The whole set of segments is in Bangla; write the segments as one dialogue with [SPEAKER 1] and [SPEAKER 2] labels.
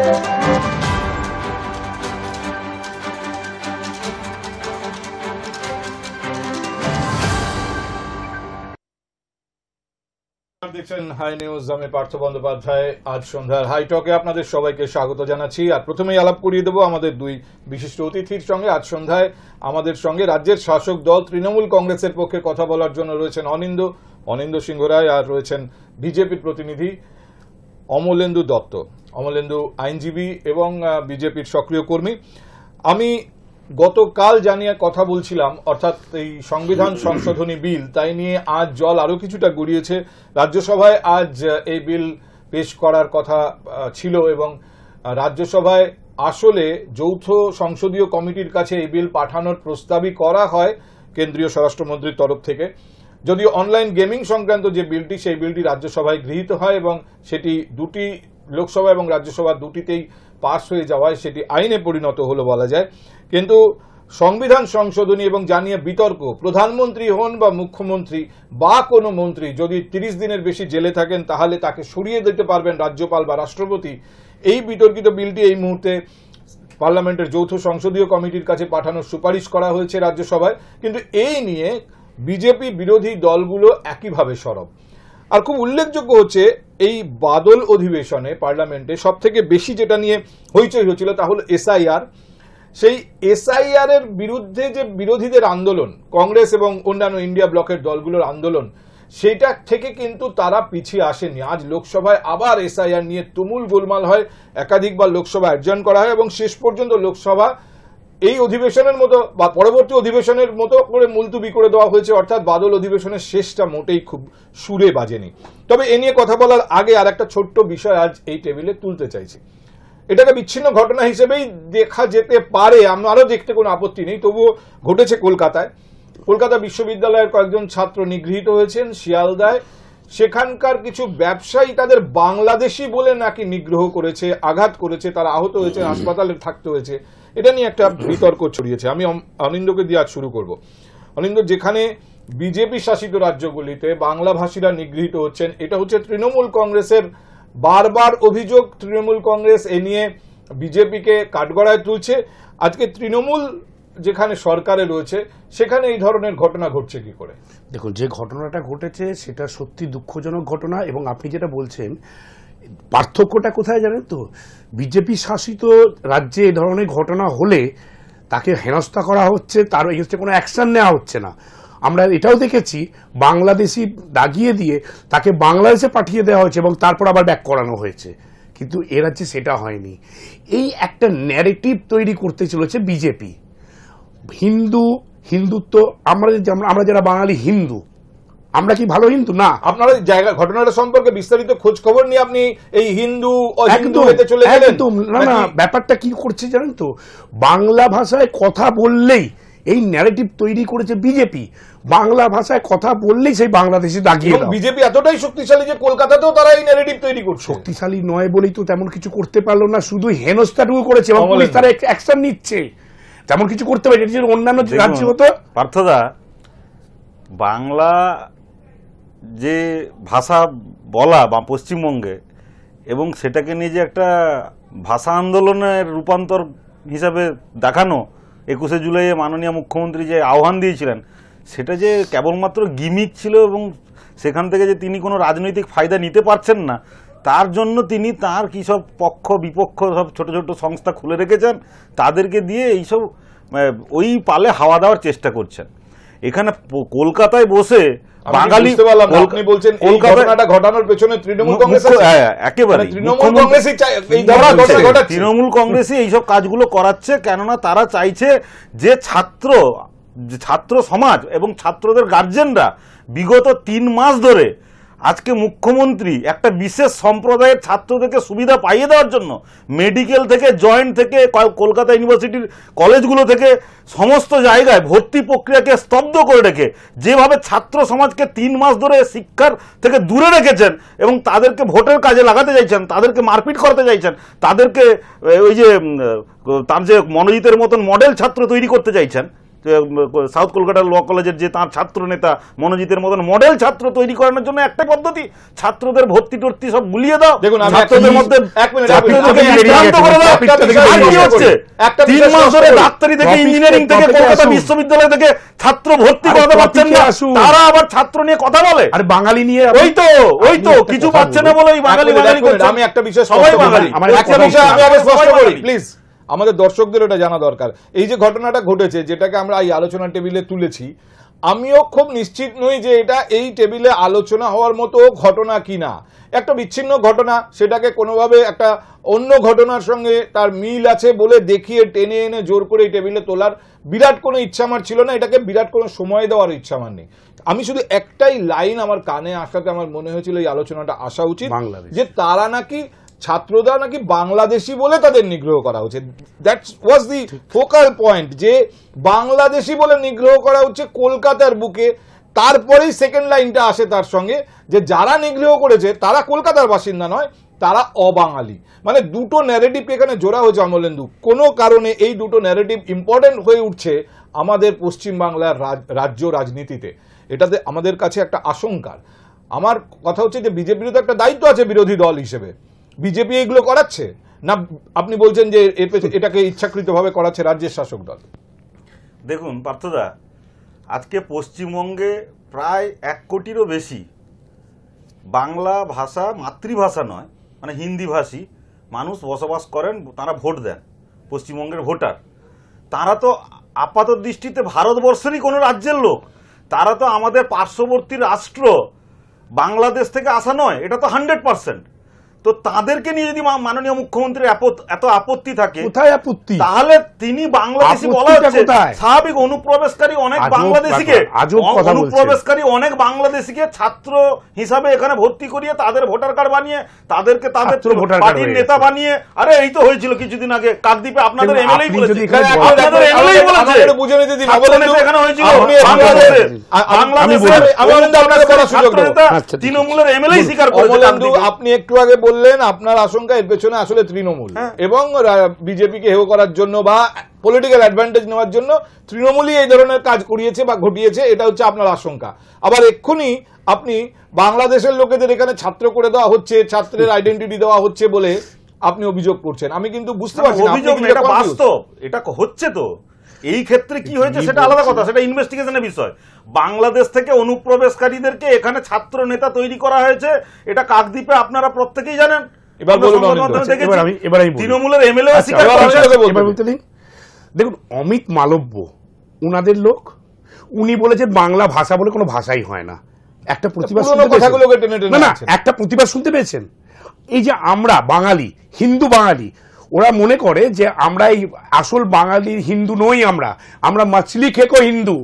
[SPEAKER 1] দেখছেন হাই নিউজ, আমি পার্থ বন্দ্যোপাধ্যায়। আজ সন্ধ্যার হাই টকে আপনাদের সবাইকে স্বাগত জানাচ্ছি। আর প্রথমেই আলাপ করিয়ে দেবো আমাদের দুই বিশিষ্ট অতিথির সঙ্গে। আজ সন্ধ্যায় আমাদের সঙ্গে রাজ্যের শাসক দল তৃণমূল কংগ্রেসের পক্ষে কথা বলার জন্য রয়েছেন অনিন্দ্য সিংহ রায়, আর রয়েছেন বিজেপির প্রতিনিধি অমলেন্দু দত্ত। অমলেন্দু আইনজীবী এবং বিজেপির সক্রিয় কর্মী। আমি গতকাল জানিয়ে কথা বলছিলাম, অর্থাৎ এই সংবিধান সংশোধনী বিল, তাই নিয়ে আজ জল আরো কিছুটা গড়িয়েছে। রাজ্যসভায় আজ এই বিল পেশ করার কথা ছিল এবং রাজ্যসভায় আসলে যৌথ সংসদীয় কমিটির কাছে এই বিল পাঠানোর প্রস্তাবই করা হয় কেন্দ্রীয় স্বরাষ্ট্রমন্ত্রীর তরফ থেকে। যদিও অনলাইন গেমিং সংক্রান্ত যে বিলটি, সেই বিলটি রাজ্যসভায় গৃহীত হয় এবং সেটি দুটি লোকসভা এবং রাজ্যসভা দুটিতেই পাস হয়ে যাওয়ায় সেটি আইনে পরিণত হলো বলা যায়। কিন্তু সংবিধান সংশোধনী এবং জানিয়ে বিতর্ক, প্রধানমন্ত্রী হন বা মুখ্যমন্ত্রী বা কোনো মন্ত্রী যদি 30 দিনের বেশি জেলে থাকেন তাহলে তাকে সরিয়ে দিতে পারবেন রাজ্যপাল বা রাষ্ট্রপতি। এই বিতর্কিত বিলটি এই মুহূর্তে পার্লামেন্টের যৌথ সংসদীয় কমিটির কাছে পাঠানোর সুপারিশ করা হয়েছে রাজ্যসভায়। কিন্তু এই নিয়ে বিজেপি বিরোধী দলগুলো একইভাবে সরব। আর খুব উল্লেখযোগ্য হচ্ছে, এই বাদল অধিবেশনে পার্লামেন্টে সব থেকে বেশি যেটা নিয়ে হইচই হচ্ছিল তা হল এসআইআর। সেই এসআইআর এর বিরুদ্ধে যে বিরোধীদের আন্দোলন, কংগ্রেস এবং অন্যান্য ইন্ডিয়া ব্লকের দলগুলোর আন্দোলন, সেটা থেকে কিন্তু তারা পিছিয়ে আসেনি। আজ লোকসভায় আবার এসআইআর নিয়ে তুমুল গোলমাল হয়, একাধিকবার লোকসভা অ্যাডজার্ন করা হয় এবং শেষ পর্যন্ত লোকসভা এই অধিবেশনের মতো বা পরবর্তী অধিবেশনের মতো করে মুলতুবি করে দেওয়া হয়েছে। অর্থাৎ বাদল অধিবেশনের শেষটা মোটেই খুব সুরে বাজেনি। তবে এ নিয়ে কথা বলার আগে আর একটা ছোট্ট বিষয় আজ এই টেবিলে তুলতে চাইছি। এটাকে বিচ্ছিন্ন ঘটনা হিসেবেই দেখা যেতে পারে, আমারও দেখতে কোনো আপত্তি নেই, তবুও ঘটেছে কলকাতায়। কলকাতা বিশ্ববিদ্যালয়ের কয়েকজন ছাত্র নিগৃহীত হয়েছেন শিয়ালদায়। সেখানকার কিছু ব্যবসায়ী তাদের বাংলাদেশি বলে নাকি নিগ্রহ করেছে, আঘাত করেছে, তারা আহত হয়েছে, হাসপাতালে থাকতে হয়েছে। এটা নিয়ে একটা বিতর্ক ছড়িয়েছে। আমি অনিন্দকে দিয়ে আজ শুরু করব। অনিন্দ, যেখানে বিজেপি শাসিত রাজ্যগুলিতে বাংলাভাষীরা নিগৃহীত হচ্ছেন, এটা হচ্ছে তৃণমূল কংগ্রেসের বারবার অভিযোগ। তৃণমূল কংগ্রেস এ নিয়ে বিজেপিকে কাঠগড়ায় তুলছে। আজকে তৃণমূল যেখানে সরকারে রয়েছে সেখানে এই ধরনের ঘটনা ঘটছে কি করে?
[SPEAKER 2] দেখুন, যে ঘটনাটা ঘটেছে সেটা সত্যি দুঃখজনক ঘটনা। এবং আপনি যেটা বলছেন, পার্থক্যটা কোথায় জানেন তো? বিজেপি শাসিত রাজ্যে এই ধরনের ঘটনা হলে তাকে হেনস্থা করা হচ্ছে, তার এগেইনস্টে কোনো অ্যাকশন নেওয়া হচ্ছে না। আমরা এটাও দেখেছি, বাংলাদেশি দাগিয়ে দিয়ে তাকে বাংলাদেশে পাঠিয়ে দেওয়া হয়েছে এবং তারপর আবার ব্যাক করানো হয়েছে। কিন্তু এ রাজ্যে সেটা হয়নি। এই একটা ন্যারেটিভ তৈরি করতে চলেছে বিজেপি। হিন্দুত্ব, আমরা যারা বাঙালি হিন্দু, আমরা কি ভালো হিন্দু না?
[SPEAKER 1] আপনারা জায়গা ঘটনাটা সম্পর্কে বিস্তারিত খোঁজ খবর নিয়ে আপনি এই হিন্দু চলে গেলেন?
[SPEAKER 2] না, ব্যাপারটা কি করছে জানেন তো? বাংলা ভাষায় কথা বললেই এই ন্যারেটিভ তৈরি করেছে বিজেপি। বাংলা ভাষায় কথা বললেই সেই বাংলাদেশে দাগিয়ে দাও।
[SPEAKER 1] বিজেপি এতটাই শক্তিশালী যে কলকাতাতেও তারা এই ন্যারেটিভ তৈরি করছে।
[SPEAKER 2] শক্তিশালী নয় বলেই তো তেমন কিছু করতে পারলো না, শুধু হেনস্থাটুকু করেছে এবং পুলিশ তারা অ্যাকশন নিচ্ছে। তেমন কিছু করতে পারে অন্যান্য রাজ্য হতো।
[SPEAKER 3] পার্থদা, বাংলা যে ভাষা বলা বা পশ্চিমবঙ্গে, এবং সেটাকে নিয়ে যে একটা ভাষা আন্দোলনের রূপান্তর হিসাবে দেখানো, 21শে জুলাই মাননীয় মুখ্যমন্ত্রী যে আহ্বান দিয়েছিলেন, সেটা যে কেবলমাত্র গিমিক ছিল এবং সেখান থেকে যে তিনি কোনো রাজনৈতিক ফায়দা নিতে পারছেন না, তার জন্য তিনি তার কী সব পক্ষ বিপক্ষ সব ছোট ছোট সংস্থা খুলে রেখেছেন, তাদেরকে দিয়ে এইসব ওই পালে হাওয়া দেওয়ার চেষ্টা করছেন। এখানে কলকাতায় বসে বাঙালি,
[SPEAKER 1] আপনি বলছেন এই ঘটনাটা ঘটানোর পেছনে তৃণমূল কংগ্রেস
[SPEAKER 3] একেবারে তৃণমূল কংগ্রেসই এইসব কাজগুলো করাচ্ছে। কেননা তারা চাইছে যে ছাত্র সমাজ এবং ছাত্রদের গার্জেনরা বিগত 3 মাস ধরে আজকে মুখ্যমন্ত্রী একটা বিশেষ সম্প্রদায়ের ছাত্রদেরকে সুবিধা পাইয়ে দেওয়ার জন্য মেডিকেল থেকে, জয়েন্ট থেকে, কলকাতা ইউনিভার্সিটির কলেজগুলো থেকে সমস্ত জায়গায় ভর্তি প্রক্রিয়াকে স্তব্ধ করে রেখে যেভাবে ছাত্র সমাজকে 3 মাস ধরে শিক্ষার থেকে দূরে রেখেছেন এবং তাদেরকে ভোটের কাজে লাগাতে চাইছেন, তাদেরকে মারপিট করতে চাইছেন, তাদেরকে ওই যে তার যে মনোজিতের মতন মডেল ছাত্র তৈরি করতে চাইছেন, সাউথ কলকাতার ল কলেজের যে তাঁর ছাত্র নেতা মনোজিতের মতন মডেল ছাত্র তৈরি করানোর জন্য একটাই পদ্ধতি, ছাত্রদের ভর্তি টর্তি সব গুলিয়ে দাও,
[SPEAKER 1] দেখুন
[SPEAKER 3] ছাত্রদের মধ্যে
[SPEAKER 1] ছাত্রদেরকে
[SPEAKER 3] বিভ্রান্ত করে দাও। আর কি হচ্ছে? 3 মাস ধরে ডাক্তারি থেকে ইঞ্জিনিয়ারিং থেকে কলকাতা বিশ্ববিদ্যালয় থেকে ছাত্র ভর্তি করাতে পারছেন না, তারা আবার ছাত্র নিয়ে কথা বলে।
[SPEAKER 2] আর বাঙালি নিয়ে
[SPEAKER 3] ওই তো কিছু পাচ্ছে না বলে বাঙালি বাঙালি করছে।
[SPEAKER 1] আমি একটা বিষয়
[SPEAKER 3] সবাই বাঙালি,
[SPEAKER 1] একটা বিষয় আমি আগে স্পষ্ট করি প্লিজ, আমাদের দর্শকদের এটা জানা দরকার। এই যে ঘটনাটা ঘটেছে, যেটাকে আমরা এই আলোচনা টেবিলে তুলেছি, আমিও খুব নিশ্চিত নই যে এটা এই টেবিলে আলোচনা হওয়ার মতো ঘটনা কিনা। একটা বিচ্ছিন্ন ঘটনা, সেটাকে কোনোভাবে একটা অন্য ঘটনার সঙ্গে তার মিল আছে বলে দেখিয়ে টেনে এনে জোর করে এই টেবিলে তোলার বিরাট কোনো ইচ্ছা আমার ছিল না, এটাকে বিরাট কোনো সময় দেওয়ার ইচ্ছা আমার নেই। আমি শুধু একটাই লাইন আমার কানে আসাতে আমার মনে হয়েছিল এই আলোচনাটা আসা উচিত, যে তারা নাকি ছাত্ররা নাকি বাংলাদেশি বলে তাদের নিগ্রহ করা হচ্ছে। That was the focal point, যে বাংলাদেশি বলে নিগ্রহ করা হচ্ছে কলকাতার বুকে। তারপরেই সেকেন্ড লাইনটা আসে তার সঙ্গে, যে যারা নিগ্রহ করেছে তারা কলকাতার বাসিন্দা নয়, তারা অবাঙালি। মানে দুটো ন্যারেটিভ এখানে জোড়া হয়েছে অমলেন্দু। কোনো কারণে এই দুটো ন্যারেটিভ ইম্পর্টেন্ট হয়ে উঠছে আমাদের পশ্চিমবাংলার রাজ্য রাজনীতিতে। এটাতে আমাদের কাছে একটা আশঙ্কার। আমার কথা হচ্ছে যে বিজেপির তো একটা দায়িত্ব আছে বিরোধী দল হিসেবে। বিজেপি এগুলো করাচ্ছে না, আপনি বলছেন যে এটাকে ইচ্ছাকৃতভাবে করাচ্ছে রাজ্যের শাসক দল?
[SPEAKER 3] দেখুন পার্থদা, আজকে পশ্চিমবঙ্গে প্রায় 1 কোটিরও বেশি বাংলা ভাষা মাতৃভাষা নয়, মানে হিন্দি ভাষী মানুষ বসবাস করেন, তারা ভোট দেন, পশ্চিমবঙ্গের ভোটার। তারা তো আপাত দৃষ্টিতে ভারতবর্ষেরই কোনো রাজ্যের লোক, তারা তো আমাদের পার্শ্ববর্তী রাষ্ট্র বাংলাদেশ থেকে আসা নয়, এটা তো 100%। তো তাদেরকে নিয়ে যদি মাননীয় মুখ্যমন্ত্রীর এত আপত্তি থাকে,
[SPEAKER 2] কোথায় আপত্তি?
[SPEAKER 3] তাহলে তিনি বাংলাদেশি বলা হচ্ছে, স্বাভাবিক অনুপ্রবেশকারী অনেক বাংলাদেশিকে ছাত্র হিসাবে এখানে ভর্তি করিয়ে তাদের ভোটার কার্ড বানিয়ে তাদের পার্টির নেতা বানিয়ে, আরে এই তো হয়েছিল কিছুদিন আগে কাকদ্বীপে, আপনাদের এমএলএই বলেছে, এখানে হয়েছিল তৃণমূলের এমএলএ স্বীকার করেছে।
[SPEAKER 1] আপনি একটু আগে বললেন আপনার আশঙ্কা এর পেছনে আসলে তৃণমূল এবং বিজেপিকে হেয় করার জন্য বা পলিটিক্যাল অ্যাডভান্টেজ নেওয়ার জন্য তৃণমূলই এই ধরনের কাজ করিয়েছে বা ঘটিয়েছে, এটা হচ্ছে আপনার আশঙ্কা। আবার এক্ষুনি আপনি বাংলাদেশের লোকেদের এখানে ছাত্র করে দেওয়া হচ্ছে, ছাত্রের আইডেন্টিটি দেওয়া হচ্ছে বলে আপনি অভিযোগ করছেন। আমি কিন্তু বুঝতে পারছি না,
[SPEAKER 3] অভিযোগ এটা বাস্তব, এটা হচ্ছে। তো এই ক্ষেত্রে কি হয়েছে সেটা আলাদা কথা, সেটা ইনভেস্টিগেশনের বিষয়। বাংলাদেশ থেকে অনুপ্রবেশকারীদেরকে এখানে ছাত্র নেতা তৈরি করা হয়েছে, এটা কাকদ্বীপে আপনারা প্রত্যেকেই জানেন। তৃণমূলের এমএলএ
[SPEAKER 2] দেখুন, অমিত মালব্য উনাদের লোক, উনি বলেছেন বাংলা ভাষা বলে কোনো ভাষাই হয় না। একটা প্রতিবাদ একটা প্রতিবাদ শুনতে পেয়েছেন? এই যে আমরা বাঙালি, হিন্দু বাঙালি, ওরা মনে করে যে আমরা এই আসল বাঙালি হিন্দু নই, আমরা মাছলি খেকো হিন্দু।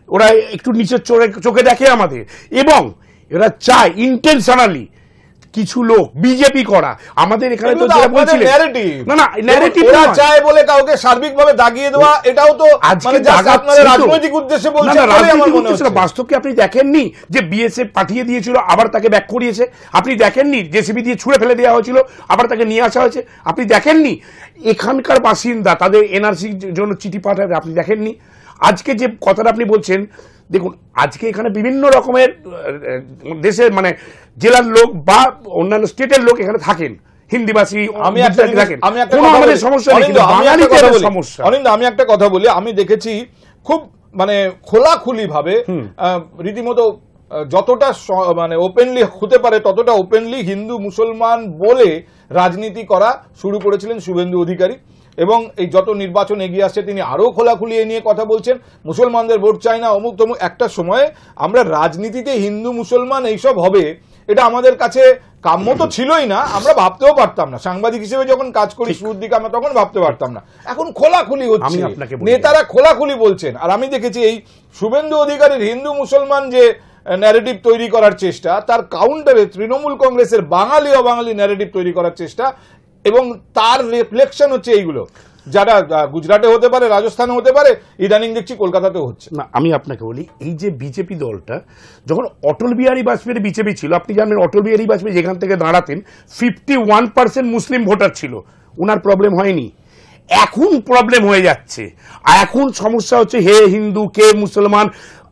[SPEAKER 2] ওরা একটু নিচের চোখে দেখে আমাদের, এবং এরা চায় ইন্টেনশনালি কিছু লোক বিজেপি করা আমাদের এখানে। তো যেটা বলছিলেন ন্যারেটিভ
[SPEAKER 1] চায় বলে কাউকে সার্বিকভাবে দাগিয়ে দেওয়া, এটাও তো আজকে আপনারা রাজনৈতিক উদ্দেশ্যে বলছেন।
[SPEAKER 2] বাস্তব কি আপনি দেখেননি যে বিএসএফ পাঠিয়ে দিয়েছিল, আবার তাকে ব্যাক করিয়েছে? আপনি দেখেননি জেসিবি দিয়ে ছুঁড়ে ফেলে দেওয়া হয়েছিল, আবার তাকে নিয়ে আসা হয়েছে? আপনি দেখেননি এখানকার বাসিন্দা তাদের এনআরসির জন্য চিঠি পাঠাবে? আপনি দেখেননি? আজকে যে কথাটা আপনি বলছেন, দেখুন আজকে এখানে বিভিন্ন রকমের দেশের মানে জেলার লোক বা অন্যান্য স্টেটের লোক এখানে থাকেন, হিন্দিভাষী। আমি
[SPEAKER 1] একটা কথা বলি, আমি দেখেছি খুব মানে খোলাখুলি ভাবে রীতিমতো যতটা মানে ওপেনলি হতে পারে ততটা ওপেনলি হিন্দু মুসলমান বলে রাজনীতি করা শুরু করেছিলেন শুভেন্দু অধিকারী। এবং এই যত নির্বাচন এগিয়ে আসছে তিনি আরো খোলাখুলি এ নিয়ে কথা বলছেন, মুসলমানদের ভোট চাই না, অমুক তমুক। একটা সময়ে আমরা রাজনীতিতে হিন্দু মুসলমান এইসব হবে, এটা আমাদের কাছে কাম্য তো ছিলই না, আমরা ভাবতেও পারতাম না। সাংবাদিক হিসেবে যখন কাজ করি শুরুর দিকে আমরা তখন ভাবতে পারতাম না। এখন খোলাখুলি হচ্ছে, নেতারা খোলাখুলি বলছেন। আর আমি দেখেছি এই শুভেন্দু অধিকারীর হিন্দু মুসলমান যে ন্যারেটিভ তৈরি করার চেষ্টা, তার কাউন্টারে তৃণমূল কংগ্রেসের বাঙালি অবাঙালি ন্যারেটিভ তৈরি করার চেষ্টা, এবং তার রিফ্লেকশন হচ্ছে এইগুলো, যারা গুজরাটে হতে পারে, রাজস্থানে হতে পারে, ইদানিং দেখছি কলকাতাতেও হচ্ছে।
[SPEAKER 2] না, আমি আপনাকে বলি, এই যে বিজেপি দলটা যখন অটল বিহারী বাজপেয়ীর বিজেপি ছিল, আপনি জানেন অটল বিহারী বাজপেয়ী যেখান থেকে দাঁড়াতেন 51% মুসলিম ভোটার ছিল, ওনার প্রবলেম হয়নি। এখন প্রবলেম হয়ে যাচ্ছে। আর এখন সমস্যা হচ্ছে হে হিন্দু কে মুসলমান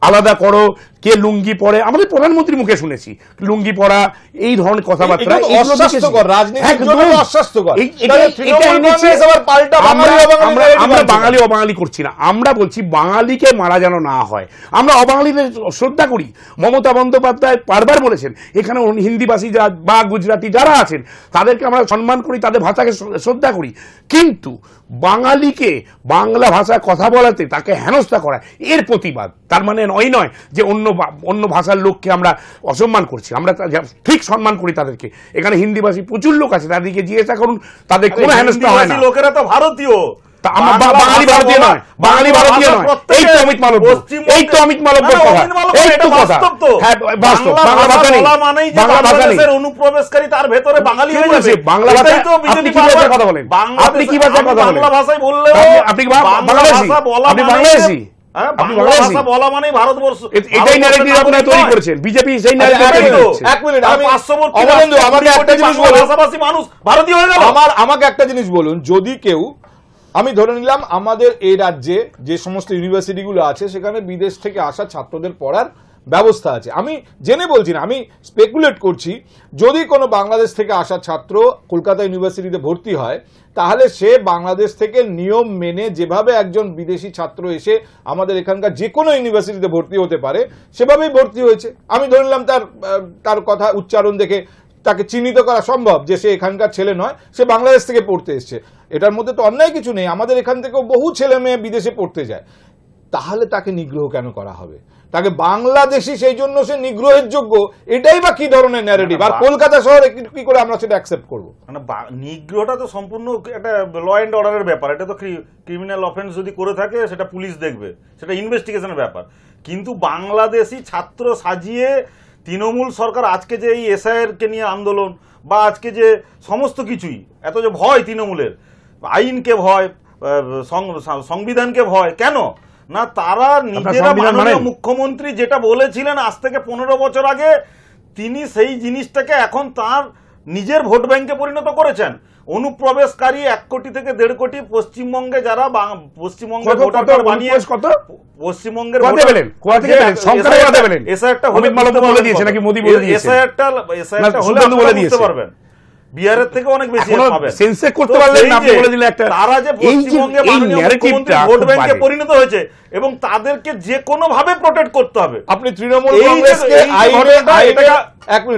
[SPEAKER 2] আলাদা করো, কে লুঙ্গি পরে, আমাদের প্রধানমন্ত্রীর মুখে শুনেছি লুঙ্গি পরা, এই ধরনের কথাবার্তা
[SPEAKER 1] অস্বাস্থ্যকর, রাজনীতির জন্য অস্বাস্থ্যকর।
[SPEAKER 2] আমরা বাঙালি অবাঙালি করছি না, আমরা বলছি বাঙালিকে মারা যেন না হয়। আমরা অবাঙালিদের শ্রদ্ধা করি, মমতা বন্দ্যোপাধ্যায় বারবার বলেছেন এখানে হিন্দিভাষী বা গুজরাটি যারা আছেন তাদেরকে আমরা সম্মান করি, তাদের ভাষাকে শ্রদ্ধা করি, কিন্তু বাঙালিকে বাংলা ভাষায় কথা বলাতে তাকে হেনস্থা করা এর প্রতিবাদ। তার মানে নয় যে অন্য ভাষার লোককে আমরা অসম্মান করছি, আমরা ঠিক সম্মান করি তাদেরকে। এখানে হিন্দিভাষী প্রচুর লোক আছে, তাদেরকে জিজ্ঞাসা করুন, তাদের কোনো হেনস্থা হয় না।
[SPEAKER 3] লোকেরা তো ভারতীয়,
[SPEAKER 2] বাঙালি ভারতীয় নয়, বাঙালি ভারতীয় নয়। এই তো অমিত মালব্য, এই তো অমিত মালব্যর কথা, এই তো কথা। হ্যাঁ, বাস্তব। বাংলা ভাষা নেই, বাংলা ভাষা নেই,
[SPEAKER 3] অনুপ্রবেশকারী তার ভেতরে বাঙালি হয়ে যাবে।
[SPEAKER 2] বাংলা ভাষা আপনি কি ভাষায় কথা বলেন? আপনি কি ভাষায় কথা বলেন?
[SPEAKER 3] বাংলা ভাষায় বললে
[SPEAKER 2] আপনি বাংলাদেশি, আপনি বাংলাদেশি, আপনি বাংলাদেশি
[SPEAKER 3] বলা মানেই ভারতবর্ষ।
[SPEAKER 2] এটাই ন্যারেটিভ আপনারা তৈরি করেছেন, বিজেপি সেই ন্যারেটিভ তৈরি করেছে।
[SPEAKER 1] এক মিনিট, আমি
[SPEAKER 3] আমাকে একটা জিনিস বলুন, ভাষাভাষী মানুষ ভারতীয় হয়ে গেল।
[SPEAKER 1] আমাকে একটা জিনিস বলুন, যদি কেউ, আমি ধরে নিলাম আমাদের এই রাজ্যে যে সমস্ত ইউনিভার্সিটিগুলো আছে সেখানে বিদেশ থেকে আসা ছাত্রদের পড়ার ব্যবস্থা আছে, আমি জেনে বলছি না, আমি স্পেকুলেট করছি, যদি কোনো বাংলাদেশ থেকে আসা ছাত্র কলকাতা ইউনিভার্সিটিতে ভর্তি হয় তাহলে সে বাংলাদেশ থেকে নিয়ম মেনে যেভাবে একজন বিদেশি ছাত্র এসে আমাদের এখানকার যে কোনো ইউনিভার্সিটিতে ভর্তি হতে পারে সেভাবেই ভর্তি হয়েছে। আমি ধরে নিলাম তার কথা উচ্চারণ দেখে তাকে চিহ্নিত করা সম্ভব যে সে এখানকার ছেলে নয়, সে বাংলাদেশ থেকে পড়তে এসছে। এটার মধ্যে তো অন্যায় কিছু নেই, আমাদের এখান থেকেও বহু ছেলে মেয়ে বিদেশে পড়তে যায়। তাহলে তাকে নিগ্রহ কেন করা হবে? তাকে বাংলাদেশি সেই জন্য সে নিগ্রহের যোগ্য, এটাই বা কি ধরনের ন্যারেটিভ? আর কলকাতা শহরে কি করে আমরা সেটা অ্যাকসেপ্ট করবো?
[SPEAKER 3] মানে নিগ্রহটা তো সম্পূর্ণ একটা ল অ্যান্ড অর্ডারের ব্যাপার, এটা তো ক্রিমিনাল অফেন্স যদি করে থাকে সেটা পুলিশ দেখবে, সেটা ইনভেস্টিগেশনের ব্যাপার। কিন্তু বাংলাদেশি ছাত্র সাজিয়ে তৃণমূল সরকার আজকে যে এই এসআইআর কে নিয়ে আন্দোলন বা আজকে যে সমস্ত কিছুই এত যে ভয় তৃণমূলের, আইনকে ভয়, সংবিধানকে ভয়, কেন না তারা নিজেরা, মাননীয় মুখ্যমন্ত্রী যেটা বলেছিলেন আজ থেকে 15 বছর আগে, তিনি সেই জিনিসটাকে এখন তার নিজের ভোট ব্যাংকে পরিণত করেছেন। অনুপ্রবেশকারী 1 কোটি থেকে 1.5 কোটি পশ্চিমবঙ্গে যারা পশ্চিমবঙ্গের ভোটার কার্ড বানিয়ে পশ্চিমবঙ্গের বুঝতে পারবেন, বিহারের থেকে অনেক বেশি
[SPEAKER 2] করতে পারলেন না, আপনি বলে দিলেন একটা।
[SPEAKER 3] তারা যে পশ্চিমবঙ্গে ভোট ব্যাংকে পরিণত হয়েছে এবং তাদেরকে যে কোনো ভাবে প্রোটেক্ট করতে হবে।
[SPEAKER 1] আপনি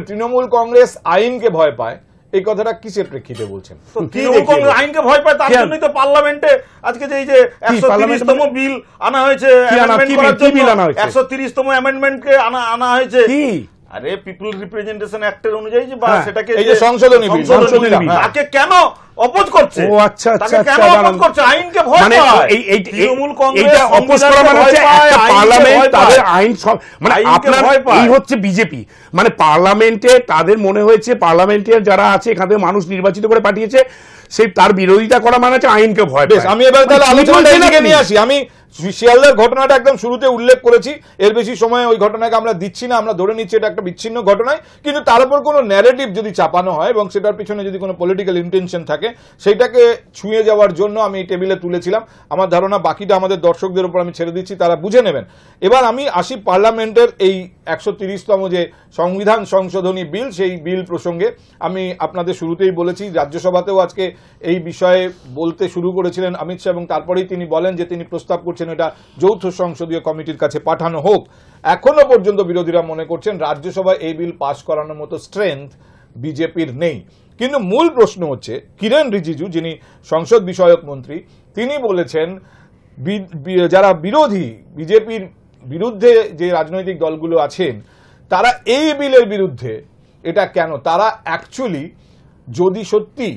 [SPEAKER 1] তৃণমূল কংগ্রেস আইনকে ভয় পায়, এই কথাটা কিসের প্রেক্ষিতে বলছেন?
[SPEAKER 3] তৃণমূল কংগ্রেস আইনকে ভয় পায়, তার জন্যই তো পার্লামেন্টে আজকে যে 130তম বিল আনা হয়েছে, 130তম অ্যামেন্ডমেন্টকে আনা হয়েছে। আরে পিপল রিপ্রেজেন্টেশন অ্যাক্টের অনুযায়ী যে বা সেটাকে
[SPEAKER 1] এই যে সংশোধনী বিল,
[SPEAKER 3] তাকে কেন অপোজ করছে?
[SPEAKER 2] ও আচ্ছা আচ্ছা
[SPEAKER 3] কেন অপোজ করছে? আইনকে ভয় পায় এই তৃণমূল কংগ্রেস,
[SPEAKER 2] অপোজ করা মানে হচ্ছে একটা পার্লামেন্ট তাদের আইন সব, মানে আপনার এই হচ্ছে বিজেপি, মানে পার্লামেন্টে তাদের মনে হয়েছে পার্লামেন্টের যারা আছে এখানে মানুষ নির্বাচিত করে পাঠিয়েছে, সেই তার বিরোধিতা করা মানে হচ্ছে আইনকে ভয় পায়।
[SPEAKER 1] আমি এবার তাহলে আলোচনাটা নিয়ে আসি। আমি শিয়ালদার ঘটনাটা একদম শুরুতে উল্লেখ করেছি, এর বেশি সময় ওই ঘটনাকে আমরা দিচ্ছি না, আমরা ধরে নিচ্ছি এটা একটা বিচ্ছিন্ন ঘটনায়, কিন্তু তার উপর কোনো ন্যারেটিভ যদি চাপানো হয় এবং সেটার পিছনে যদি কোনো পলিটিক্যাল ইন্টেনশন থাকে সেইটাকে ছুঁয়ে যাওয়ার জন্য আমি টেবিলে তুলেছিলাম। আমার ধারণা বাকিটা আমাদের দর্শকদের উপর আমি ছেড়ে দিচ্ছি, তারা বুঝে নেবেন। এবার আমি আসি পার্লামেন্টের এই 130তম যে সংবিধান সংশোধনী বিল, সেই বিল প্রসঙ্গে। আমি আপনাদের শুরুতেই বলেছি রাজ্যসভাতেও আজকে এই বিষয়ে বলতে শুরু করেছিলেন অমিত শাহ এবং তারপরেই তিনি বলেন যে তিনি প্রস্তাব করছেন এটা যৌথ সংসদীয় কমিটির কাছে পাঠানো হোক। এখনো পর্যন্ত বিরোধীরা মনে করছেন রাজ্যসভায় এই বিল পাশ করানোর মতো স্ট্রেংথ বিজেপির নেই। কিন্তু মূল প্রশ্ন হচ্ছে কিরেন রিজিজু, যিনি সংসদ বিষয়ক মন্ত্রী, তিনি বলেছেন যারা বিরোধী, বিজেপির বিরুদ্ধে যে রাজনৈতিক দলগুলো আছেন তারা এই বিলের বিরুদ্ধে। এটা কেন? তারা অ্যাকচুয়ালি যদি সত্যি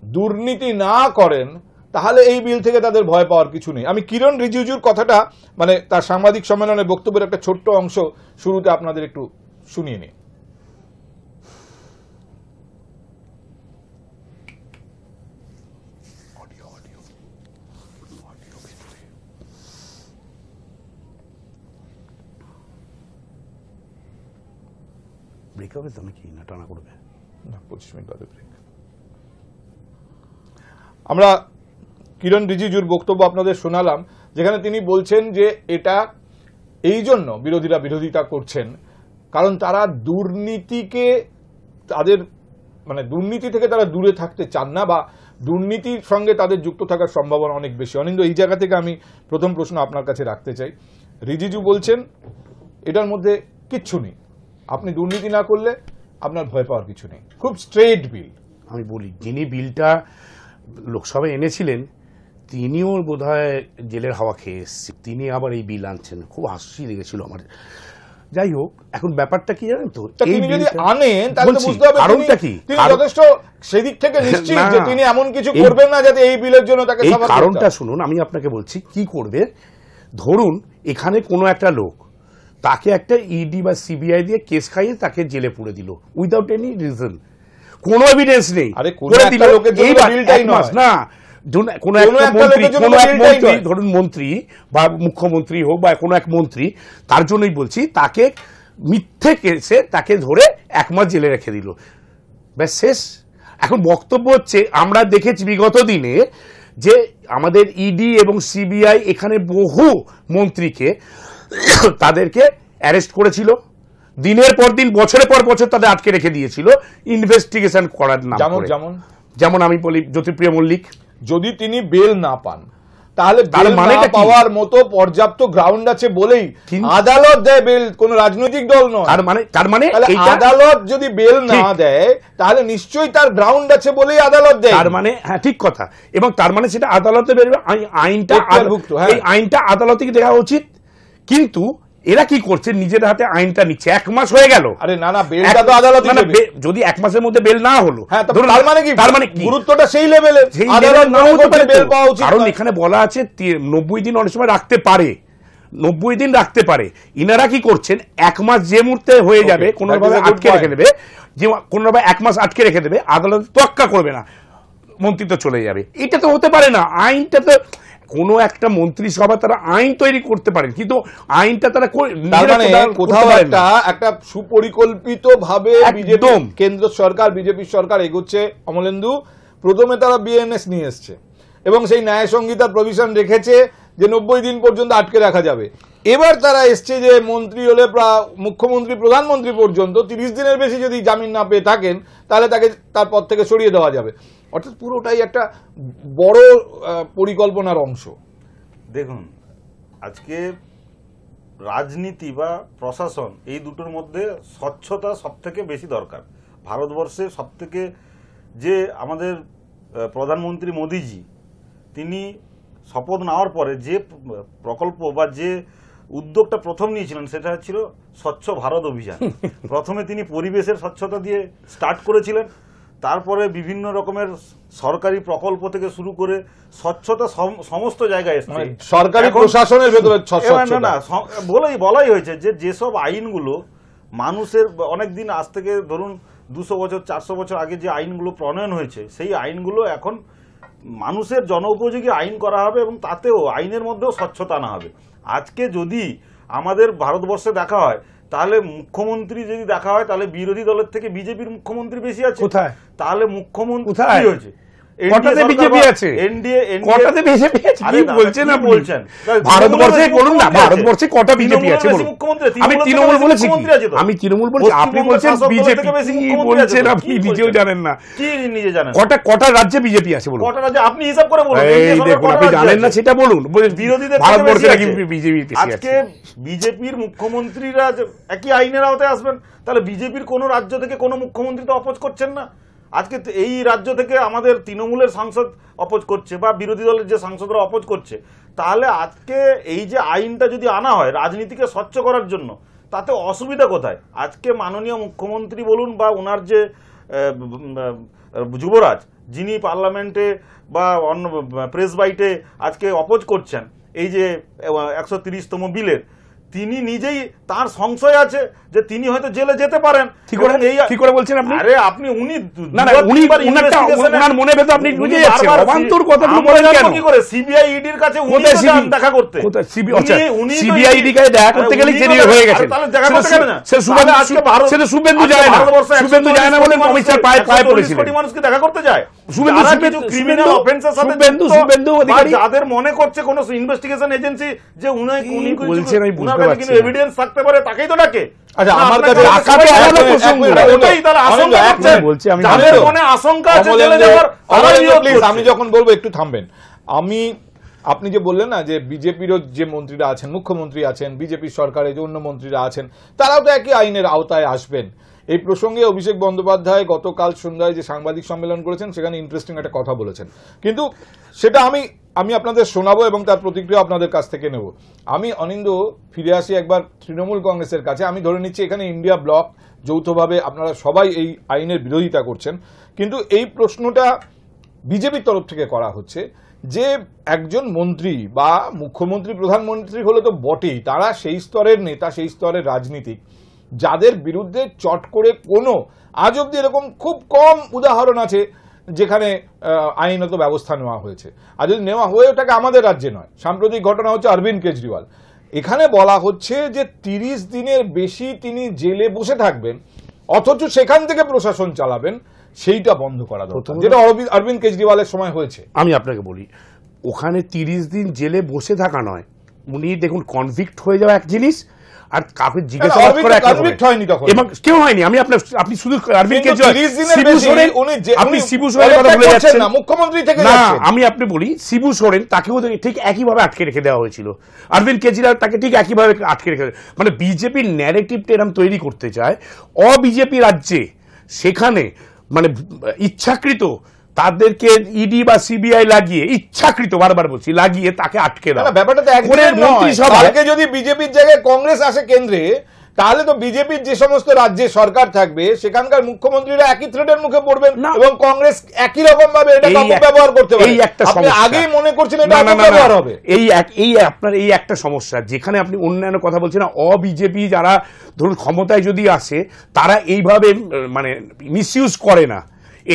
[SPEAKER 1] দুর্নীতি না করেন তাহলে এই বিল থেকে তাদের ভয় পাওয়ার কিছু নেই। আমি কিরণ রিজিজুর কথাটা, মানে তার সাংবাদিক সম্মেলনে বক্তব্যের একটা ছোট্ট অংশ শুরুতে আপনাদের একটু শুনিয়ে নিই।
[SPEAKER 2] ব্রেক হবে তো নাকি না টানা করবে?
[SPEAKER 1] না, 25 মিনিট বাদে ব্রেক। আমরা কিরণ রিজিজুর বক্তব্য আপনাদের শোনালাম, যেখানে তিনি বলছেন যে এটা এই জন্য বিরোধীরা বিরোধিতা করছেন কারণ তারা দুর্নীতিকে তাদের মানে দুর্নীতি থেকে তারা দূরে থাকতে চান না, বা দুর্নীতির সঙ্গে তাদের যুক্ত থাকার সম্ভাবনা অনেক বেশি। অনিন্দ্য, এই জায়গা থেকে আমি প্রথম প্রশ্ন আপনার কাছে রাখতে চাই। রিজিজু বলছেন এটার মধ্যে কিচ্ছু নেই, আপনি দুর্নীতি না করলে আপনার ভয় পাওয়ার কিছু নেই, খুব স্ট্রেট বিল।
[SPEAKER 2] আমি বলি, যিনি বিলটা লোকসভায় এনেছিলেন তিনিও বোধহয় জেলের হাওয়া খেয়ে এসছে, তিনি আবার এই বিল আনছেন, খুব হাসি লেগেছিল আমার। যাই হোক, এখন ব্যাপারটা কি জানেন তো,
[SPEAKER 1] তা তিনি যদি আনেন তাহলে তো বুঝতে হবে
[SPEAKER 2] কারণটা কি,
[SPEAKER 1] তিনি যথেষ্ট সেদিক থেকে নিশ্চিত
[SPEAKER 2] না,
[SPEAKER 1] যে তিনি এমন কিছু করবেন না যাতে এই বিলের জন্য তাকে
[SPEAKER 2] এই
[SPEAKER 1] সাফার করতে
[SPEAKER 2] কারণটা
[SPEAKER 1] হয়।
[SPEAKER 2] শুনুন, আমি আপনাকে বলছি কি করবে। ধরুন এখানে কোনো একটা লোক, তাকে একটা ইডি বা সিবিআই দিয়ে কেস খাইয়ে তাকে জেলে পুরে দিল উইদাউট এনি রিজন, কোনো এভিডেন্স নেই।
[SPEAKER 1] আরে কোনো
[SPEAKER 2] করে
[SPEAKER 1] একটা
[SPEAKER 2] দিল,
[SPEAKER 1] লোকের জন্য
[SPEAKER 2] এইবার
[SPEAKER 1] বিলটাই
[SPEAKER 2] এক মাস
[SPEAKER 1] নয়।
[SPEAKER 2] না, কোনো
[SPEAKER 1] কোনো
[SPEAKER 2] একটা
[SPEAKER 1] একটা
[SPEAKER 2] মন্ত্রী,
[SPEAKER 1] লোকের জন্য
[SPEAKER 2] কোনো এক
[SPEAKER 1] বিলটাই
[SPEAKER 2] মন্ত্রী,
[SPEAKER 1] নয়।
[SPEAKER 2] ধরুন মন্ত্রী বা মুখ্যমন্ত্রী হোক বা কোনো এক মন্ত্রী, তার জন্যই বলছি, তাকে মিথ্যে কেসে তাকে ধরে 1 মাস জেলে রেখে দিল, ব্যাস শেষ। এখন বক্তব্য হচ্ছে, আমরা দেখেছি বিগত দিনে যে আমাদের ইডি এবং সিবিআই এখানে বহু মন্ত্রীকে তাদেরকে অ্যারেস্ট করেছিল, দিনের পর দিন বছরের পর বছর তাদের আটকে রেখে দিয়েছিল ইনভেস্টিগেশন করার নাম করে। যেমন আমি বলি জ্যোতিপ্রিয় মল্লিক,
[SPEAKER 1] যদি তিনি বেল না পান তাহলে
[SPEAKER 2] তার
[SPEAKER 1] বেল
[SPEAKER 2] মানেটা
[SPEAKER 1] না
[SPEAKER 2] কি?
[SPEAKER 1] পাওয়ার মতো পর্যাপ্ত গ্রাউন্ড আছে বলেই আদালত দেয় বেল, কোন রাজনৈতিক দল নয়।
[SPEAKER 2] তার মানে
[SPEAKER 1] তাহলে
[SPEAKER 2] এইটা-
[SPEAKER 1] আদালত যদি বেল না
[SPEAKER 2] ঠিক।
[SPEAKER 1] দেয় তাহলে নিশ্চয়ই তার গ্রাউন্ড আছে বলেই আদালত দেয়।
[SPEAKER 2] তার মানে হ্যাঁ, ঠিক কথা, এবং তার মানে সেটা আদালতে বেরোবে, আইনটা
[SPEAKER 1] এখতিয়ারভুক্ত, হ্যাঁ।
[SPEAKER 2] এই আইনটা আদালতে দেওয়া উচিত। কিন্তু এরা কি করছে, নিজের হাতে আইনটা নিচ্ছে। 1 মাস হয়ে গেল,
[SPEAKER 1] আরে না না, বেলটা তো আদালতই
[SPEAKER 2] না, না,
[SPEAKER 1] দেবে।
[SPEAKER 2] যদি 1 মাসের মধ্যে বেল না হলো,
[SPEAKER 1] হ্যাঁ,
[SPEAKER 2] ধরুন,
[SPEAKER 1] তার মানে কি,
[SPEAKER 2] তার মানে কি
[SPEAKER 1] গুরুত্বটা সেই লেভেলে
[SPEAKER 2] সেই
[SPEAKER 1] আদালত
[SPEAKER 2] level নাও হতে পারে তো।
[SPEAKER 1] বেল পাওয়া উচিত
[SPEAKER 2] কারণ
[SPEAKER 1] নয়।
[SPEAKER 2] এখানে বলা আছে 90 দিন অনেক সময় রাখতে পারে, 90 দিন রাখতে পারে। ইনারা কি করছেন, 1 মাস যে মুহূর্তে হয়ে যাবে
[SPEAKER 1] Okay,
[SPEAKER 2] কোনোভাবে
[SPEAKER 1] that is a good
[SPEAKER 2] আটকে রেখে
[SPEAKER 1] point.
[SPEAKER 2] দেবে, যে কোনোভাবে 1 মাস আটকে রেখে দেবে, আদালত তোয়াক্কা করবে না, মন্ত্রী তো চলে যাবে। এটা তো হতে পারে না। আইনটা তো কোনো একটা মন্ত্রিসভা তারা আইন তৈরি করতে পারেন, কিন্তু আইনটা তারা
[SPEAKER 1] তার মানে
[SPEAKER 2] নিজেরা
[SPEAKER 1] কোথাও
[SPEAKER 2] করতে পারেন না।
[SPEAKER 1] একটা সুপরিকল্পিত ভাবে বিজেপি,
[SPEAKER 2] একদম।
[SPEAKER 1] কেন্দ্র সরকার, বিজেপি সরকার এগোচ্ছে। অমলেন্দু, প্রথমে তারা বিএনএস নিয়ে এসছে এবং সেই ন্যায় সংহিতার প্রভিশন রেখেছে যে 90 দিন পর্যন্ত আটকে রাখা যাবে। এবার তারা এসছে যে মন্ত্রী হলে মুখ্যমন্ত্রী, প্রধানমন্ত্রী পর্যন্ত 30 দিনের বেশি যদি জামিন না পেয়ে থাকেন তাহলে তাকে তার পদ থেকে সরিয়ে দেওয়া যাবে। অর্থাৎ পুরোটাই একটা বড় পরিকল্পনার অংশ।
[SPEAKER 3] দেখুন, আজকে রাজনীতি বা প্রশাসন এই দুটোর মধ্যে স্বচ্ছতা সবথেকে বেশি দরকার। ভারতবর্ষে সবথেকে যে আমাদের প্রধানমন্ত্রী মোদিজি, তিনি শপথ নেওয়ার পরে যে প্রকল্প বা যে উদ্যোগটা প্রথম নিয়েছিলেন সেটা ছিল স্বচ্ছ ভারত অভিযান। প্রথমে তিনি পরিবেশের স্বচ্ছতা দিয়ে স্টার্ট করেছিলেন, তারপরে বিভিন্ন রকমের সরকারি প্রকল্প থেকে শুরু করে স্বচ্ছতা সমস্ত জায়গায় এসছে।
[SPEAKER 1] সরকারি
[SPEAKER 3] এখন
[SPEAKER 1] প্রশাসনের ভেতরে
[SPEAKER 3] না, বলাই হয়েছে যে যেসব আইনগুলো মানুষের অনেকদিন আজ থেকে ধরুন 200 বছর 400 বছর আগে যে আইনগুলো প্রণয়ন হয়েছে, সেই আইনগুলো এখন মানুষের জনউপযোগী আইন করা হবে এবং তাতেও আইনের মধ্যেও স্বচ্ছতা আনা হবে। আজকে যদি আমাদের ভারতবর্ষে দেখা হয়, তাহলে মুখ্যমন্ত্রী যদি দেখা হয়, তাহলে বিরোধী দলের থেকে বিজেপির মুখ্যমন্ত্রী বেশি আছে।
[SPEAKER 2] কোথায়?
[SPEAKER 3] তাহলে মুখ্যমন্ত্রী
[SPEAKER 2] কোথায়?
[SPEAKER 3] কি হয়েছে?
[SPEAKER 2] কটাতে বিজেপি আছে? কটাতে বিজেপি আছে? কি বলছেন আপনি? ভারতবর্ষে বলুন না, ভারতবর্ষে কটা বিজেপি আছে বলুন। আমি তৃণমূল বলেছি কি? আমি তৃণমূল বলছি, আপনি বলছেন বিজেপি। কি বলছেন আপনি? নিজেও জানেন না।
[SPEAKER 3] কি নিজে জানেন?
[SPEAKER 2] কটা রাজ্যে বিজেপি আছে বলুন?
[SPEAKER 3] কটা রাজ্যে আপনি হিসাব করে বলুন।
[SPEAKER 2] এই দেখুন, আপনি জানেন না সেটা বলুন।
[SPEAKER 3] বিরোধীদের
[SPEAKER 2] ভারতবর্ষে নাকি বিজেপি বেশি আছে?
[SPEAKER 3] আজকে বিজেপির মুখ্যমন্ত্রীরা একই আইনের আওতায় আসবেন, তাহলে বিজেপির কোন রাজ্য থেকে কোন মুখ্যমন্ত্রী তো অপোজ করছেন না। আজকে এই রাজ্য থেকে আমাদের তৃণমূলের সাংসদ অপোজ করছে বা বিরোধী দলের যে সাংসদরা অপোজ করছে, তাহলে আজকে এই যে আইনটা যদি আনা হয় রাজনীতিকে স্বচ্ছ করার জন্য, তাতে অসুবিধা কোথায়? আজকে মাননীয় মুখ্যমন্ত্রী বলুন বা ওনার যে যুবরাজ, যিনি পার্লামেন্টে বা অন্য প্রেস বাইটে আজকে অপোজ করছেন এই যে 130তম বিলের, তিনি নিজেই তার সংশয় আছে যে তিনি হয়তো জেলে যেতে পারেন।
[SPEAKER 2] কি করে বলছেন আপনি?
[SPEAKER 3] আরে আপনি উনি
[SPEAKER 2] না না উনি ওনার মনে ভেতর আপনি বুঝে যাচ্ছেন অবান্তর কথাগুলো বলেন কেন?
[SPEAKER 3] কি করে সিবিআই ইডির কাছে উনি তো যান দেখা করতে,
[SPEAKER 2] সিবিআই ইডি কাছে দেখা করতে গেলে দেরি হয়ে গেছে।
[SPEAKER 3] তাহলে দেখা করতে কেন না?
[SPEAKER 2] সেটা শুভেন্দু যায় না, শুভেন্দু যায় না বলে অমিত শাহ পায়ে পড়েছিল।
[SPEAKER 3] কোটি মানুষকে দেখা করতে যায়
[SPEAKER 2] শুভেন্দু
[SPEAKER 3] ক্রিমিনাল অফেন্সের সাথে যাদের মনে করছে কোন ইনভেস্টিগেশন এজেন্সি যে উনি
[SPEAKER 2] বলছেন আমি বুঝতে পারছি
[SPEAKER 3] কিন্তু এভিডেন্স থাকতে পারে তাকেই তো ডাকে।
[SPEAKER 1] আচ্ছা আমার কাছে আমি যখন বলবো একটু থামবেন। আপনি যে বললেন না যে বিজেপিরও যে মন্ত্রীরা আছেন, মুখ্যমন্ত্রী আছেন, বিজেপির সরকারে যে অন্য মন্ত্রীরা আছেন তারাও তো একই আইনের আওতায় আসবেন। এই প্রসঙ্গে অভিষেক বন্দ্যোপাধ্যায় গতকাল সন্ধ্যায় যে সাংবাদিক সম্মেলন করেছেন সেখানে ইন্টারেস্টিং একটা কথা বলেছেন, কিন্তু সেটা আমি আপনাদের শোনাবো এবং তার প্রতিক্রিয়া আপনাদের কাছ থেকে নেব। আমি অনিন্দ ফিরে আসি একবার তৃণমূল কংগ্রেসের কাছে। আমি ধরে নিচ্ছি এখানে ইন্ডিয়া ব্লক যৌথভাবে আপনারা সবাই এই আইনের বিরোধিতা করছেন, কিন্তু এই প্রশ্নটা বিজেপির তরফ থেকে করা হচ্ছে যে একজন মন্ত্রী বা মুখ্যমন্ত্রী প্রধানমন্ত্রী হলে তো বটেই, তারা সেই স্তরের নেতা, সেই স্তরের রাজনীতিক যাদের বিরুদ্ধে চট করে কোনো আজ অব্দি এরকম খুব কম উদাহরণ আছে যেখানে আইনত ব্যবস্থা নেওয়া হয়েছে। আর যদি নেওয়া হয়ে থাকে আমাদের রাজ্যে নয়, সাম্প্রতিক ঘটনা হচ্ছে অরবিন্দ কেজরিওয়াল। এখানে বলা হচ্ছে যে 30 দিনের বেশি তিনি জেলে বসে থাকবেন অথচ সেখান থেকে প্রশাসন চালাবেন, সেইটা বন্ধ করা দরকার, যেটা অরবিন্দ কেজরিওয়ালের সময় হয়েছে।
[SPEAKER 2] আমি আপনাকে বলি, ওখানে 30 দিন জেলে বসে থাকা নয়, উনি দেখুন কনভিক্ট হয়ে যাওয়া এক জিনিস, আর কাউকে জিজ্ঞাসাবাদ করা
[SPEAKER 1] হয়নি তখন,
[SPEAKER 2] এবং কেউ হয়নি। আপনি শুধু অরবিন্দ কেজরিওয়াল, আপনি শিবু সোরেনের কথা বলে যাচ্ছেন না, মুখ্যমন্ত্রী থেকে না। আমি আপনি বলি শিবু সোরেন তাকেও ঠিক একইভাবে আটকে রেখে দেওয়া হয়েছিল, অরবিন্দ কেজরিওয়াল তাকে ঠিক একইভাবে আটকে রেখে, মানে বিজেপির ন্যারেটিভটা এরকম তৈরি করতে চায় অবিজেপি রাজ্যে, সেখানে মানে ইচ্ছাকৃত তাদেরকে ইডি বা সিবিআই লাগিয়ে, ইচ্ছাকৃত বারবার বলছি লাগিয়ে তাকে আটকে দেওয়া।
[SPEAKER 1] ব্যাপারটা তো একদিনের মন্ত্রিসভাকে যদি বিজেপির জায়গায় কংগ্রেস আসে কেন্দ্রে, তাহলে তো বিজেপির যে সমস্ত রাজ্যে সরকার থাকবে সেখানকার মুখ্যমন্ত্রীরা একই থ্রেটের মুখে পড়বেন এবং কংগ্রেস একই রকম ভাবে এটা অপব্যবহার করতে পারে। আপনি আগেই মনে করছেন এটা অপব্যবহার হবে।
[SPEAKER 2] আপনার এই একটা সমস্যা, যেখানে আপনি অন্যান্য কথা বলছেন না, অবিজেপি যারা ধরুন ক্ষমতায় যদি আসে তারা এইভাবে মানে মিসইউজ করে না,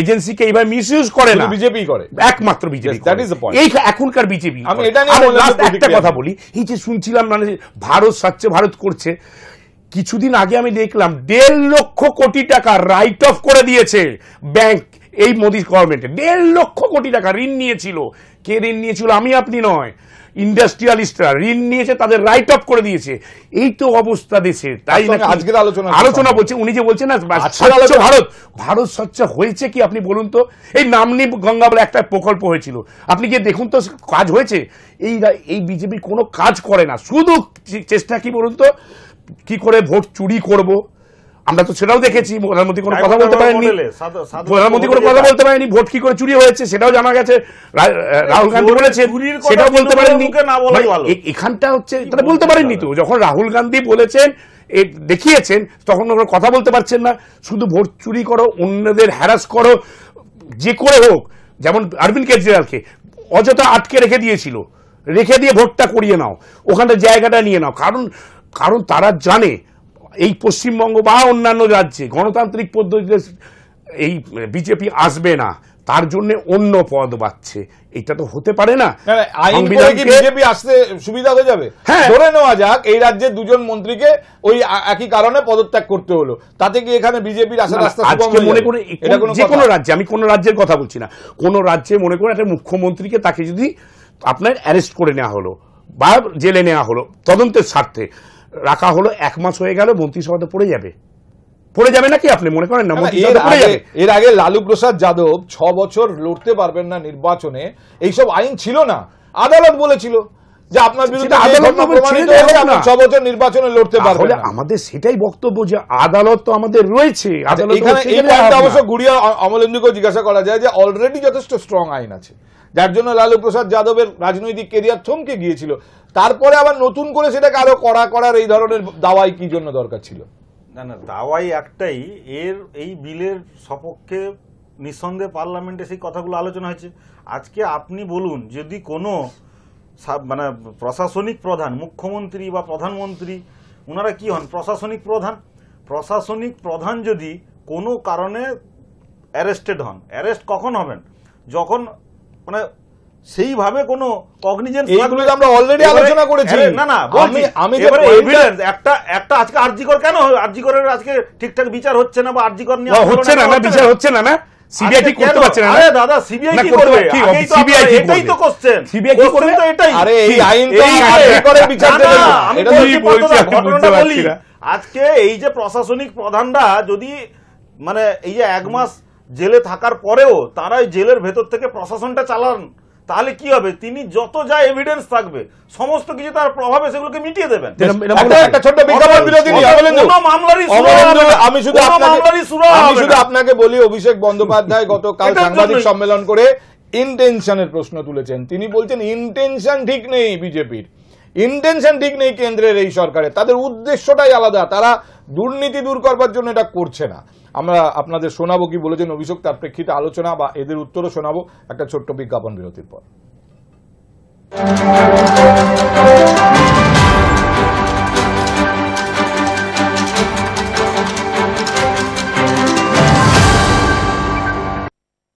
[SPEAKER 2] এজেন্সিকে এইভাবে মিসইউজ করে না,
[SPEAKER 1] বিজেপি করে, একমাত্র বিজেপি।
[SPEAKER 2] এই এখনকার বিজেপি। আমি এটা নিয়ে একটা কথা বলি, এই যে শুনছিলাম মানে ভারত স্বচ্ছ ভারত করছে, কিছুদিন আগে আমি দেখলাম 1.5 লক্ষ কোটি টাকা রাইট অফ করে দিয়েছে ব্যাংক, এই মোদী গভর্নমেন্টে 1.5 লক্ষ কোটি টাকা ঋণ নিয়েছিল। কে ঋণ নিয়েছিল? আমি আপনি নয়, ইন্ডাস্ট্রিয়ালিস্টরা ঋণ নিয়েছে, তাদের রাইট অফ করে দিয়েছে। এই তো অবস্থা দেশে, তাই আজকের আলোচনা বলছে উনি যে বলছেন না ভারত স্বচ্ছ হয়েছে কি আপনি বলুন তো? এই নামনি গঙ্গা বলে একটা প্রকল্প হয়েছিল, আপনি গিয়ে দেখুন তো কাজ হয়েছে? এই বিজেপি কোনো কাজ করে না, শুধু চেষ্টা কি বলুন তো, কি করে ভোট চুরি করব। আমরা তো সেটাও দেখেছি, প্রধানমন্ত্রী কোনো কথা বলতে পারেননি, ভোট কি করে চুরি হয়েছে সেটাও জানা গেছে, রাহুল গান্ধী বলেছেন সেটাও বলতে পারেননি। এখানটা হচ্ছে তারা বলতে পারেননি, তো যখন রাহুল গান্ধী বলেছেন দেখিয়েছেন তখন ওরা কথা বলতে পারছেন না, শুধু ভোট চুরি করো, অন্যদের হ্যারাস করো, যে করে হোক। যেমন অরবিন্দ কেজরিওয়ালকে অযথা আটকে রেখে দিয়েছিল, রেখে দিয়ে ভোটটা করিয়ে নাও, ওখানটা জায়গাটা নিয়ে নাও, কারণ তারা জানে এই পশ্চিমবঙ্গ বা অন্যান্য রাজ্যে গণতান্ত্রিক পদ্ধতিতে এই বিজেপি আসবে না, তার জন্য অন্য পদ বাড়ছে। এটা তো হতে পারে না।
[SPEAKER 1] বিজেপি আসতে সুবিধা হয়ে যাবে? ধরে নেওয়া যাক এই রাজ্যে 2 মন্ত্রীকে ওই একই কারণে পদত্যাগ করতে হলো, তাতে কি এখানে বিজেপির আসার রাস্তা সুগম মনে করে? যে কোনো রাজ্যে, আমি কোনো রাজ্যের কথা বলছি না, কোন রাজ্যে মনে করে একটা মুখ্যমন্ত্রীকে তাকে যদি আপনার অ্যারেস্ট করে নেওয়া হলো বা জেলে নেওয়া হলো, তদন্তের স্বার্থে রাখা হলো, 1 মাস হয়ে গেল, মন্ত্রিসভাতে পড়ে যাবে নাকি আপনি মনে করেন না? এর আগে লালু প্রসাদ যাদব 6 বছর লড়তে পারবেন না নির্বাচনে, এইসব আইন ছিল না, আদালত বলেছিল যে আপনার বিরুদ্ধে 6 বছর নির্বাচনে লড়তে পারবেন না। আমাদের সেটাই বক্তব্য যে আদালত তো আমাদের রয়েছে। অবশ্য গুড়িয়া অমলেন্দুকেও জিজ্ঞাসা করা যায় যে অলরেডি যথেষ্ট স্ট্রং আইন আছে, যার জন্য লালু প্রসাদ যাদবের রাজনৈতিক কেরিয়ার থমকে গিয়েছিল, তারপরে আবার নতুন করে সেটাকে আরো কড়া করার এই ধরনের দাওয়াই কি জন্য দরকার ছিল?
[SPEAKER 3] না দাওয়াই একটাই, এই বিলের সপক্ষে নিঃসন্দেহে পার্লামেন্টে সেই কথাগুলো আলোচনা হয়েছে। আজকে আপনি বলুন, যদি কোনো মানে প্রশাসনিক প্রধান, মুখ্যমন্ত্রী বা প্রধানমন্ত্রী, ওনারা কি হন? প্রশাসনিক প্রধান। প্রশাসনিক প্রধান যদি কোনো কারণে অ্যারেস্টেড হন, অ্যারেস্ট কখন হবেন? যখন মানে সেইভাবে কোনো কগনিজেন্স,
[SPEAKER 1] এইগুলো তো আমরা অলরেডি আলোচনা করেছি।
[SPEAKER 3] না না, আমি এবারে এভিডেন্স একটা আরজিকর কেন, আরজিকরের আজকে ঠিকঠাক বিচার হচ্ছে না, বা আরজিকর নিয়ে
[SPEAKER 2] হচ্ছে না, বিচার হচ্ছে না, সিবিআই ঠিক করতে পারছে না।
[SPEAKER 3] আরে দাদা, সিবিআই কি করবে? এটাই তো কোশ্চেন,
[SPEAKER 2] সিবিআই কি করবে?
[SPEAKER 3] তো এটাই।
[SPEAKER 1] আরে এই আইন তো আরজিকরের বিচার দেবে না।
[SPEAKER 3] আমি
[SPEAKER 1] এটা তো
[SPEAKER 3] বলছি, ঘটনাটা বলি।
[SPEAKER 2] না।
[SPEAKER 3] আজকে এই যে প্রশাসনিক প্রধানরা যদি মানে এই যে 1 মাস জেলে থাকার পরেও তারা জেলের ভেতর থেকে প্রশাসনটা চালান, তাহলে কি হবে? তিনি যত যা এভিডেন্স থাকবে সমস্ত কিছু তার প্রভাবে সেগুলোকে মিটিয়ে দেবেন।
[SPEAKER 1] একটা ছোট্ট বিজ্ঞাপন বিরতি নিয়ে আমি শুধু আপনাকে বলি, অভিষেক বন্দ্যোপাধ্যায় গতকাল সাংবাদিক সম্মেলন করে ইন্টেনশনের প্রশ্ন তুলেছেন। তিনি বলছেন ইন্টেনশন ঠিক নেই বিজেপির, ইন্টেনশন ঠিক নেই কেন্দ্রের এই সরকারের, তাদের উদ্দেশ্যটাই আলাদা, তারা দুর্নীতি দূর করবার জন্য এটা করছে না। আমরা আপনাদের শোনাবো কি বলেছেন অভিষেক, তার প্রেক্ষিতে আলোচনা বা এদের উত্তরও শোনাবো একটা ছোট্ট বিজ্ঞাপন বিরতির পর।